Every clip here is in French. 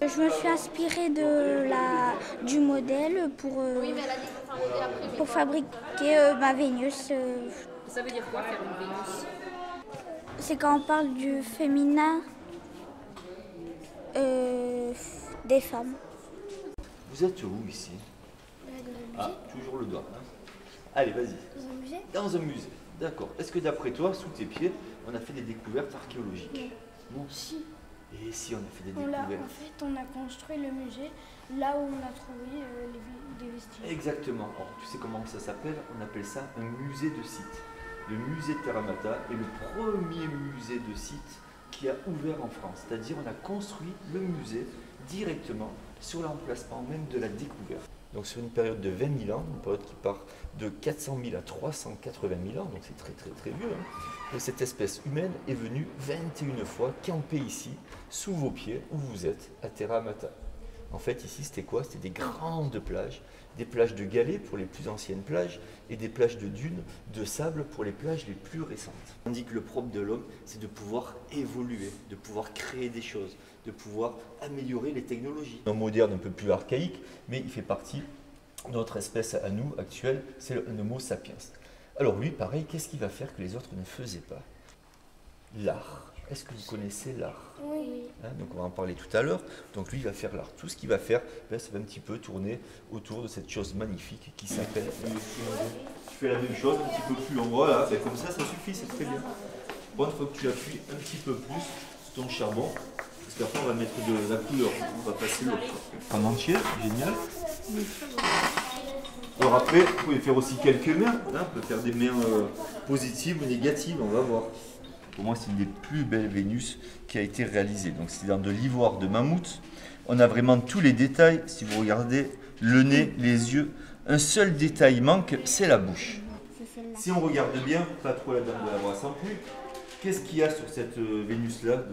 Je me suis inspirée du modèle pour fabriquer ma Vénus. Ça veut dire quoi faire une Vénus? C'est quand on parle du féminin des femmes. Vous êtes où ici? Ah, toujours le doigt. Hein. Allez, vas-y. Dans un musée? Dans un musée. D'accord. Est-ce que d'après toi, sous tes pieds, on a fait des découvertes archéologiques? Non. Si. Et si on a fait des En découvertes? fait, on a construit le musée là où on a trouvé des vestiges. Exactement. Alors, tu sais comment ça s'appelle? On appelle ça un musée de site. Le musée de Terra Mata est le premier musée de site qui a ouvert en France. C'est-à-dire on a construit le musée directement sur l'emplacement même de la découverte. Donc sur une période de 20 000 ans, une période qui part de 400 000 à 380 000 ans, donc c'est très très très vieux, hein. Et cette espèce humaine est venue 21 fois camper ici, sous vos pieds, où vous êtes, à Terra Mata. En fait, ici, c'était quoi? C'était des grandes plages, des plages de galets pour les plus anciennes plages et des plages de dunes, de sable pour les plages les plus récentes. Tandis que le propre de l'homme, c'est de pouvoir évoluer, de pouvoir créer des choses, de pouvoir améliorer les technologies. Un moderne un peu plus archaïque, mais il fait partie de notre espèce à nous, actuelle, c'est le Homo sapiens. Alors lui, pareil, qu'est-ce qu'il va faire que les autres ne faisaient pas? L'art. Est-ce que vous connaissez l'art? Oui. Hein, donc on va en parler tout à l'heure. Donc lui il va faire l'art. Tout ce qu'il va faire, ben, ça va un petit peu tourner autour de cette chose magnifique qui s'appelle. Tu fais la même chose un petit peu plus long. Voilà, ben, comme ça suffit, c'est très bien. Bon, il faut que tu appuies un petit peu plus sur ton charbon. Parce qu'après on va mettre de la couleur. On va passer l'autre. En entier, génial. Alors après, vous pouvez faire aussi quelques mains. Hein, on peut faire des mains positives ou négatives, on va voir. Pour moi, c'est une des plus belles Vénus qui a été réalisée. Donc, c'est dans de l'ivoire de mammouth. On a vraiment tous les détails. Si vous regardez le nez, les yeux, un seul détail manque, c'est la bouche. Si on regarde bien, pas trop la dame de la brasse en plus, qu'est-ce qu'il y a sur cette Vénus-là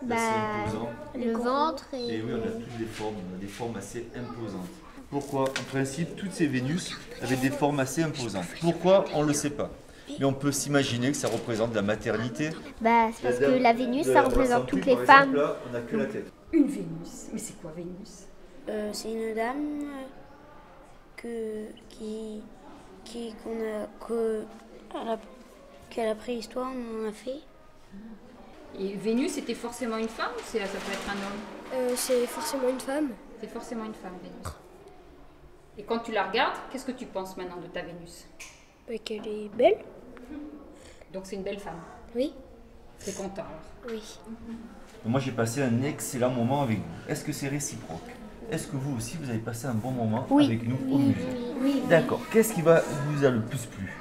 d'assez imposant? Le ventre Et oui, on a toutes des formes, on a des formes assez imposantes. Pourquoi? En principe, toutes ces Vénus avaient des formes assez imposantes. Pourquoi? On ne le sait pas. Mais on peut s'imaginer que ça représente la maternité. c'est parce que la Vénus, ça représente toutes les femmes. Là, on n'a que la tête. Une Vénus. Mais c'est quoi Vénus? C'est une dame qu'à la préhistoire on en a fait. Et Vénus, c'était forcément une femme ou ça peut être un homme? C'est forcément une femme. C'est forcément une femme, Vénus. Et quand tu la regardes, qu'est-ce que tu penses maintenant de ta Vénus? Qu'elle est belle. Donc c'est une belle femme. Oui. T'es content alors? Oui. Moi, j'ai passé un excellent moment avec vous. Est-ce que c'est réciproque? Est-ce que vous aussi, vous avez passé un bon moment avec nous au musée? Oui. D'accord. Qu'est-ce qui vous a le plus plu?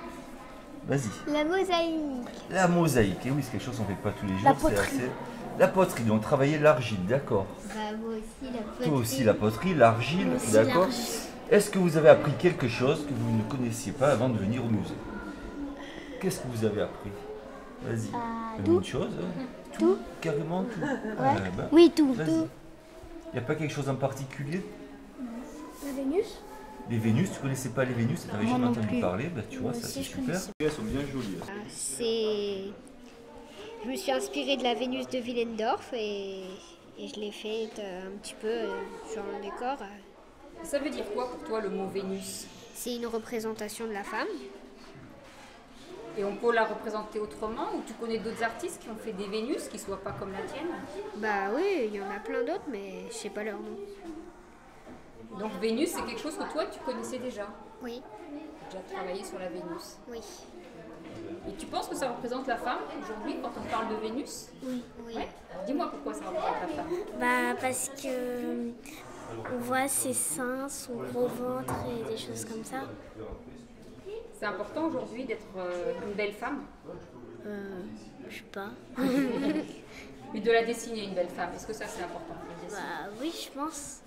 Vas-y. La mosaïque. La mosaïque. Et oui, c'est quelque chose qu'on ne fait pas tous les jours. La poterie. La poterie, donc travailler l'argile, d'accord. Moi aussi, la poterie. Toi aussi, la poterie, l'argile, d'accord. Est-ce que vous avez appris quelque chose que vous ne connaissiez pas avant de venir au musée? Qu'est-ce que vous avez appris? Vas-y. tout. Une chose? Hein? Tout. Carrément tout? Oui, tout. Vas-y. Il n'y a pas quelque chose en particulier? La Vénus. Les Vénus, tu connaissais pas les Vénus, tu n'avais jamais entendu parler, bah, tu vois, ça c'est super. Elles sont bien jolies. Je me suis inspirée de la Vénus de Willendorf et je l'ai faite un petit peu sur un décor. Ça veut dire quoi pour toi le mot Vénus? C'est une représentation de la femme. Et on peut la représenter autrement? Ou tu connais d'autres artistes qui ont fait des Vénus qui ne soient pas comme la tienne? Oui, il y en a plein d'autres, mais je sais pas leur nom. Donc Vénus, c'est quelque chose que toi, tu connaissais déjà? Oui, Tu as déjà travaillé sur la Vénus. oui, Et tu penses que ça représente la femme aujourd'hui quand on parle de Vénus? oui. Ouais. Dis-moi pourquoi ça représente la femme. Parce que on voit ses seins, son gros ventre et des choses comme ça. C'est important aujourd'hui d'être une belle femme? Je sais pas. Mais de la dessiner, une belle femme, est-ce que ça c'est important? Oui, je pense.